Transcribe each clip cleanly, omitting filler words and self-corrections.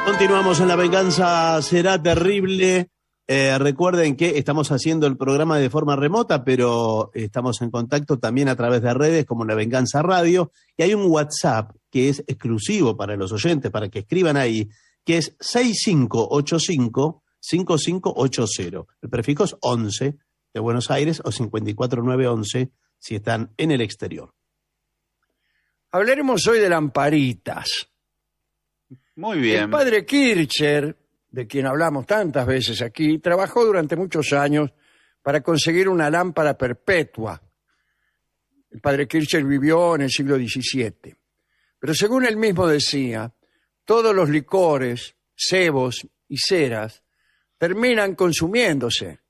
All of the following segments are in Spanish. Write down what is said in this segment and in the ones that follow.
Continuamos en La Venganza Será Terrible. Recuerden que estamos haciendo el programa de forma remota, pero estamos en contacto también a través de redes como La Venganza Radio. Y hay un WhatsApp que es exclusivo para los oyentes, para que escriban ahí, que es 6585-5580. El prefijo es 11 de Buenos Aires o 54911 si están en el exterior. Hablaremos hoy de lamparitas. Muy bien. El padre Kircher, de quien hablamos tantas veces aquí, trabajó durante muchos años para conseguir una lámpara perpetua. El padre Kircher vivió en el siglo XVII. Pero según él mismo decía, todos los licores, cebos y ceras terminan consumiéndose.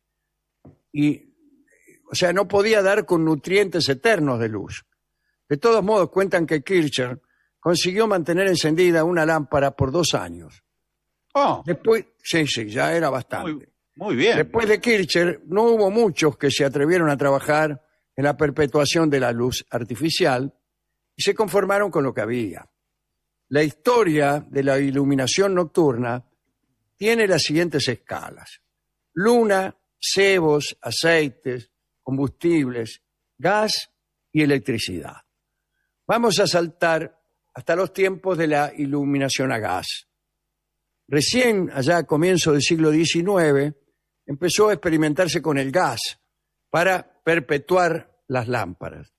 O sea, no podía dar con nutrientes eternos de luz. De todos modos, cuentan que Kircher consiguió mantener encendida una lámpara por 2 años. Oh, Después, sí, ya era bastante. muy bien. Después de Kircher, no hubo muchos que se atrevieron a trabajar en la perpetuación de la luz artificial y se conformaron con lo que había. La historia de la iluminación nocturna tiene las siguientes escalas: luna, cebos, aceites, combustibles, gas y electricidad. Vamos a saltar hasta los tiempos de la iluminación a gas. Recién, allá a comienzos del siglo XIX, empezó a experimentarse con el gas para perpetuar las lámparas.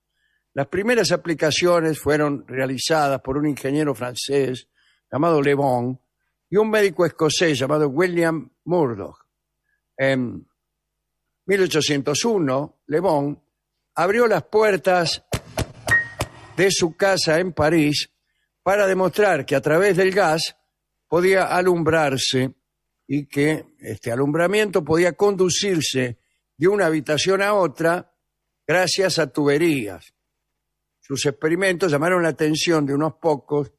Las primeras aplicaciones fueron realizadas por un ingeniero francés llamado Le Bon y un médico escocés llamado William Murdoch. En 1801, Le Bon abrió las puertas de su casa en París para demostrar que a través del gas podía alumbrarse y que este alumbramiento podía conducirse de una habitación a otra gracias a tuberías. Sus experimentos llamaron la atención de unos pocos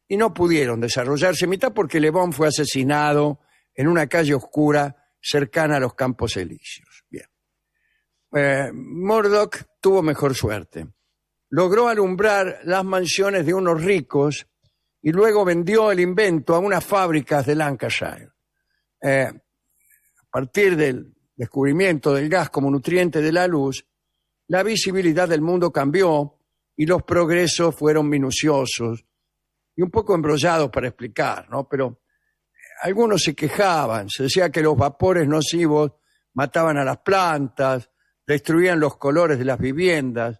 y no pudieron desarrollarse, mitad porque Le Bon fue asesinado en una calle oscura cercana a los Campos Elíseos. Bien. Murdoch tuvo mejor suerte. Logró alumbrar las mansiones de unos ricos y luego vendió el invento a unas fábricas de Lancashire. A partir del descubrimiento del gas como nutriente de la luz, la visibilidad del mundo cambió y los progresos fueron minuciosos y un poco embrollados para explicar, ¿no? Pero algunos se quejaban, se decía que los vapores nocivos mataban a las plantas, destruían los colores de las viviendas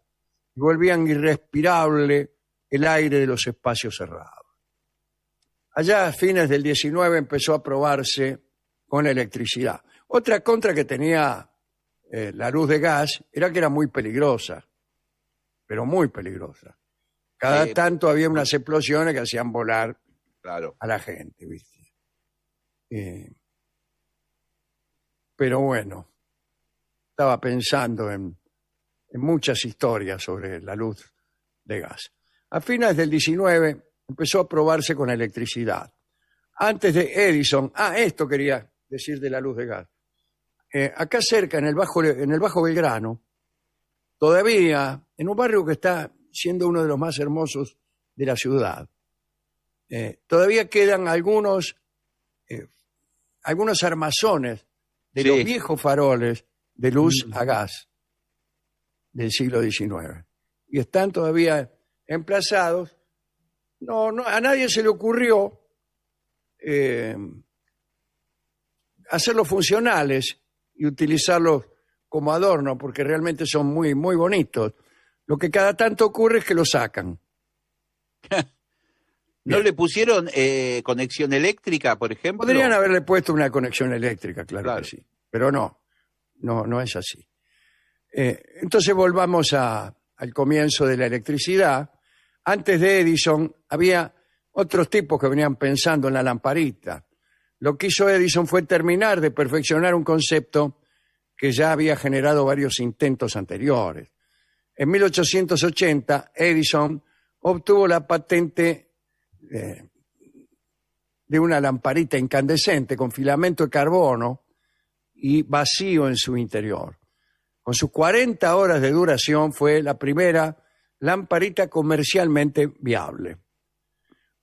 y volvían irrespirable el aire de los espacios cerrados. Allá a fines del 19 empezó a probarse con electricidad. Otra contra que tenía la luz de gas era que era muy peligrosa, pero muy peligrosa. Cada tanto había unas explosiones que hacían volar a la gente, ¿viste? Pero bueno, estaba pensando en muchas historias sobre la luz de gas. A fines del 19 empezó a probarse con electricidad. Antes de Edison, esto quería decir de la luz de gas. Acá cerca, en el Bajo Belgrano, todavía, en un barrio que está siendo uno de los más hermosos de la ciudad, todavía quedan algunos armazones de los viejos faroles de luz a gas del siglo XIX. Y están todavía emplazados. No, a nadie se le ocurrió hacerlos funcionales y utilizarlos como adorno, porque realmente son muy, muy bonitos. Lo que cada tanto ocurre es que lo sacan. ¿No le pusieron conexión eléctrica, por ejemplo? Podrían haberle puesto una conexión eléctrica, claro que sí. Pero no es así. Entonces volvamos al comienzo de la electricidad. Antes de Edison había otros tipos que venían pensando en la lamparita. Lo que hizo Edison fue terminar de perfeccionar un concepto que ya había generado varios intentos anteriores. En 1880, Edison obtuvo la patente de una lamparita incandescente con filamento de carbono y vacío en su interior. Con sus 40 horas de duración fue la primera lamparita comercialmente viable.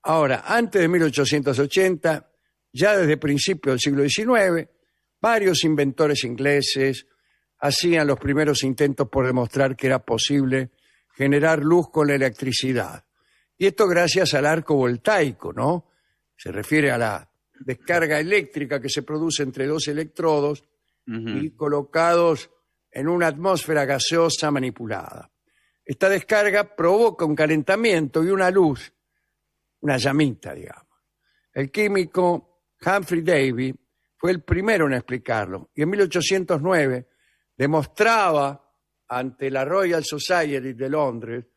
Ahora, antes de 1880, ya desde principios del siglo XIX, varios inventores ingleses hacían los primeros intentos por demostrar que era posible generar luz con la electricidad. Y esto gracias al arco voltaico, ¿no? Se refiere a la descarga eléctrica que se produce entre dos electrodos y colocados en una atmósfera gaseosa manipulada. Esta descarga provoca un calentamiento y una luz, una llamita, digamos. El químico Humphrey Davy fue el primero en explicarlo y en 1809 demostraba ante la Royal Society de Londres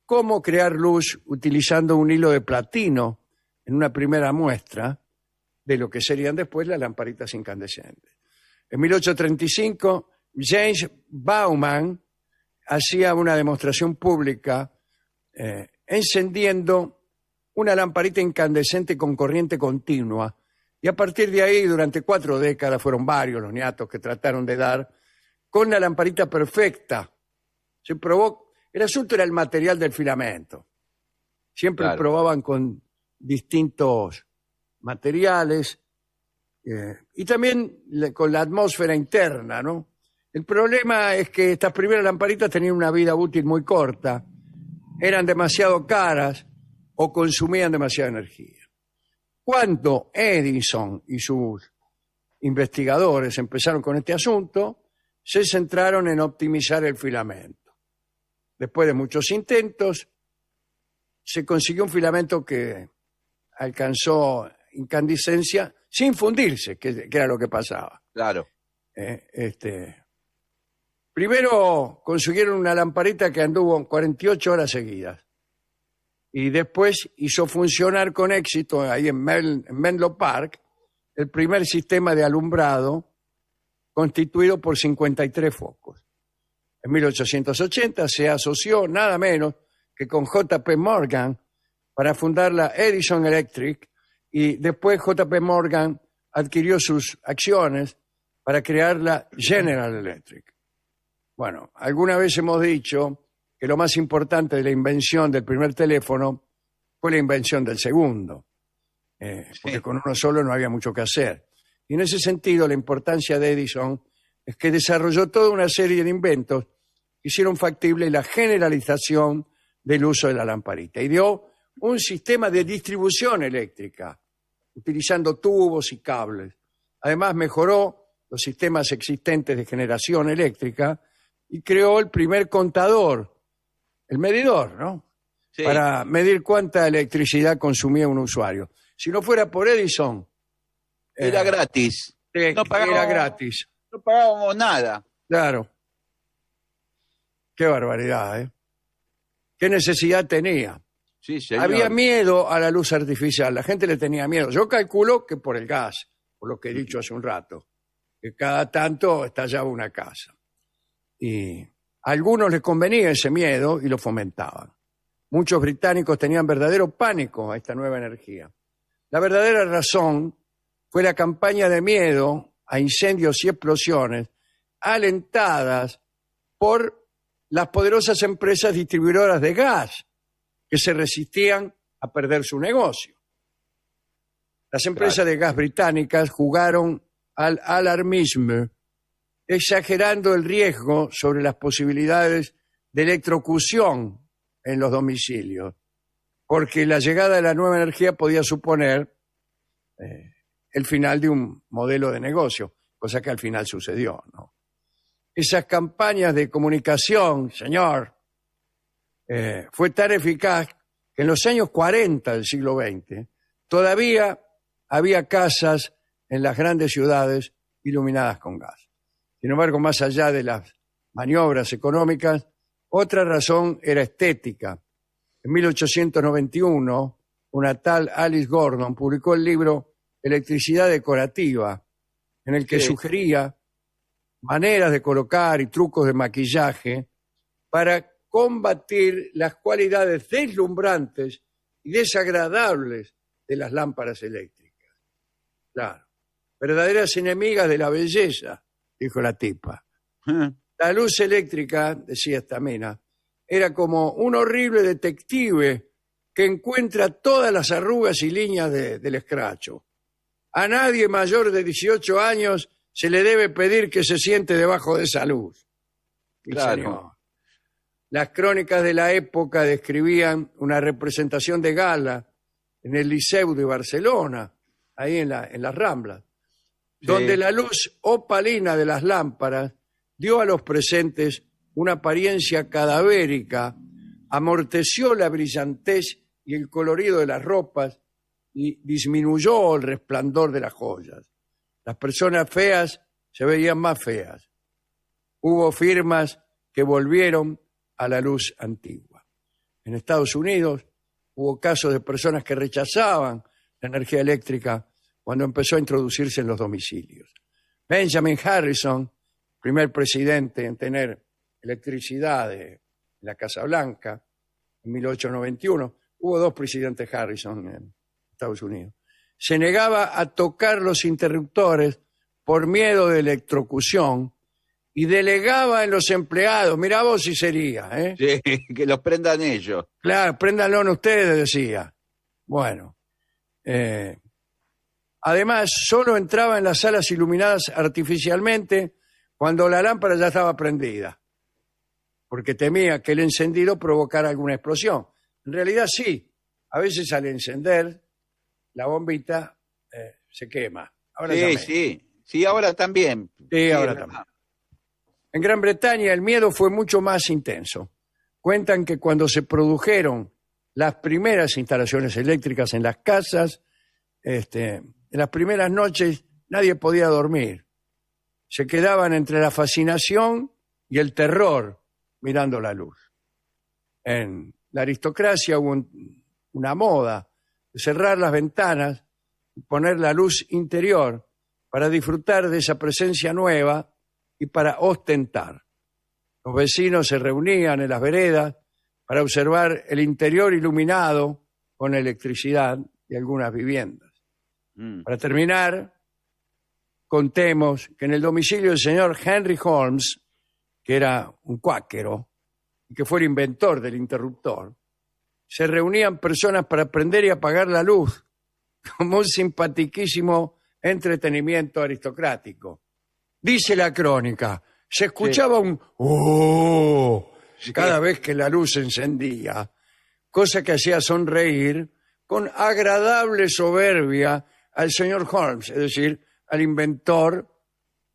cómo crear luz utilizando un hilo de platino en una primera muestra de lo que serían después las lamparitas incandescentes. En 1835, James Bauman hacía una demostración pública encendiendo una lamparita incandescente con corriente continua. Y a partir de ahí, durante 4 décadas, fueron varios los niatos que trataron de dar con la lamparita perfecta. Se probó, el asunto era el material del filamento. Siempre probaban con distintos materiales y también con la atmósfera interna, ¿no? El problema es que estas primeras lamparitas tenían una vida útil muy corta, eran demasiado caras o consumían demasiada energía. Cuando Edison y sus investigadores empezaron con este asunto, se centraron en optimizar el filamento. Después de muchos intentos, se consiguió un filamento que alcanzó incandescencia sin fundirse, que era lo que pasaba. Claro. Primero consiguieron una lamparita que anduvo 48 horas seguidas y después hizo funcionar con éxito ahí en Menlo Park el primer sistema de alumbrado constituido por 53 focos. En 1880 se asoció nada menos que con J.P. Morgan para fundar la Edison Electric y después J.P. Morgan adquirió sus acciones para crear la General Electric. Bueno, alguna vez hemos dicho que lo más importante de la invención del primer teléfono fue la invención del segundo, porque con uno solo no había mucho que hacer. Y en ese sentido, la importancia de Edison es que desarrolló toda una serie de inventos que hicieron factible la generalización del uso de la lamparita y dio un sistema de distribución eléctrica, utilizando tubos y cables. Además, mejoró los sistemas existentes de generación eléctrica y creó el primer contador, el medidor, ¿no? Sí. Para medir cuánta electricidad consumía un usuario. Si no fuera por Edison... Era gratis. Era gratis. No pagábamos nada. Claro. Qué barbaridad, ¿eh? ¿Qué necesidad tenía? Sí, señor. Había miedo a la luz artificial, la gente le tenía miedo. Yo calculo que por el gas, por lo que he dicho hace un rato, que cada tanto estallaba una casa. Y a algunos les convenía ese miedo y lo fomentaban. Muchos británicos tenían verdadero pánico a esta nueva energía. La verdadera razón fue la campaña de miedo a incendios y explosiones alentadas por las poderosas empresas distribuidoras de gas que se resistían a perder su negocio. Las empresas de gas británicas jugaron al alarmismo, exagerando el riesgo sobre las posibilidades de electrocución en los domicilios, porque la llegada de la nueva energía podía suponer el final de un modelo de negocio, cosa que al final sucedió, ¿no? Esas campañas de comunicación, señor, fue tan eficaz que en los años 40 del siglo XX todavía había casas en las grandes ciudades iluminadas con gas. Sin embargo, más allá de las maniobras económicas, otra razón era estética. En 1891, una tal Alice Gordon publicó el libro Electricidad decorativa, en el que sugería maneras de colocar y trucos de maquillaje para combatir las cualidades deslumbrantes y desagradables de las lámparas eléctricas. Claro, verdaderas enemigas de la belleza, dijo la tipa. La luz eléctrica, decía esta mina, era como un horrible detective que encuentra todas las arrugas y líneas del escracho. A nadie mayor de 18 años se le debe pedir que se siente debajo de esa luz. Sí, Claro. señor. Las crónicas de la época describían una representación de gala en el Liceu de Barcelona, ahí en las Ramblas, donde la luz opalina de las lámparas dio a los presentes una apariencia cadavérica, amorteció la brillantez y el colorido de las ropas y disminuyó el resplandor de las joyas. Las personas feas se veían más feas. Hubo firmas que volvieron a la luz antigua. En Estados Unidos hubo casos de personas que rechazaban la energía eléctrica cuando empezó a introducirse en los domicilios. Benjamin Harrison, primer presidente en tener electricidad en la Casa Blanca, en 1891, hubo dos presidentes Harrison en Estados Unidos, se negaba a tocar los interruptores por miedo de electrocución y delegaba en los empleados, mirá vos si sería, ¿eh? Sí, que los prendan ellos. Claro, préndanlo en ustedes, decía. Bueno. Además, solo entraba en las salas iluminadas artificialmente cuando la lámpara ya estaba prendida, porque temía que el encendido provocara alguna explosión. En realidad sí, a veces al encender la bombita se quema. Ahora ya Sí, menos. sí, ahora también. Sí, ahora es verdad. también. En Gran Bretaña el miedo fue mucho más intenso. Cuentan que cuando se produjeron las primeras instalaciones eléctricas en las casas, en las primeras noches nadie podía dormir. Se quedaban entre la fascinación y el terror mirando la luz. En la aristocracia hubo una moda de cerrar las ventanas y poner la luz interior para disfrutar de esa presencia nueva y para ostentar. Los vecinos se reunían en las veredas para observar el interior iluminado con electricidad de algunas viviendas. Para terminar, contemos que en el domicilio del señor Henry Holmes, que era un cuáquero y que fue el inventor del interruptor, se reunían personas para prender y apagar la luz como un simpatiquísimo entretenimiento aristocrático. Dice la crónica, se escuchaba un ¡oh! Cada vez que la luz se encendía, cosa que hacía sonreír con agradable soberbia al señor Holmes, es decir, al inventor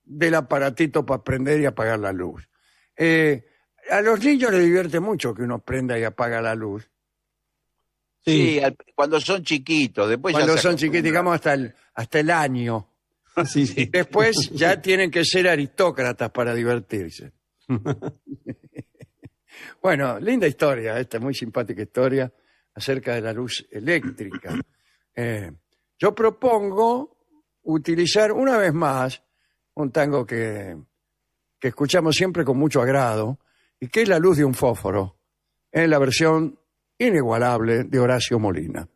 del aparatito para prender y apagar la luz. A los niños les divierte mucho que uno prenda y apaga la luz. Sí, cuando son chiquitos. Después Cuando ya se son chiquitos, acostumbran. digamos hasta el año. Sí, sí. Después ya tienen que ser aristócratas para divertirse. Bueno, linda historia, esta muy simpática historia acerca de la luz eléctrica. Yo propongo utilizar una vez más un tango que escuchamos siempre con mucho agrado y que es La luz de un fósforo, en la versión inigualable de Horacio Molina.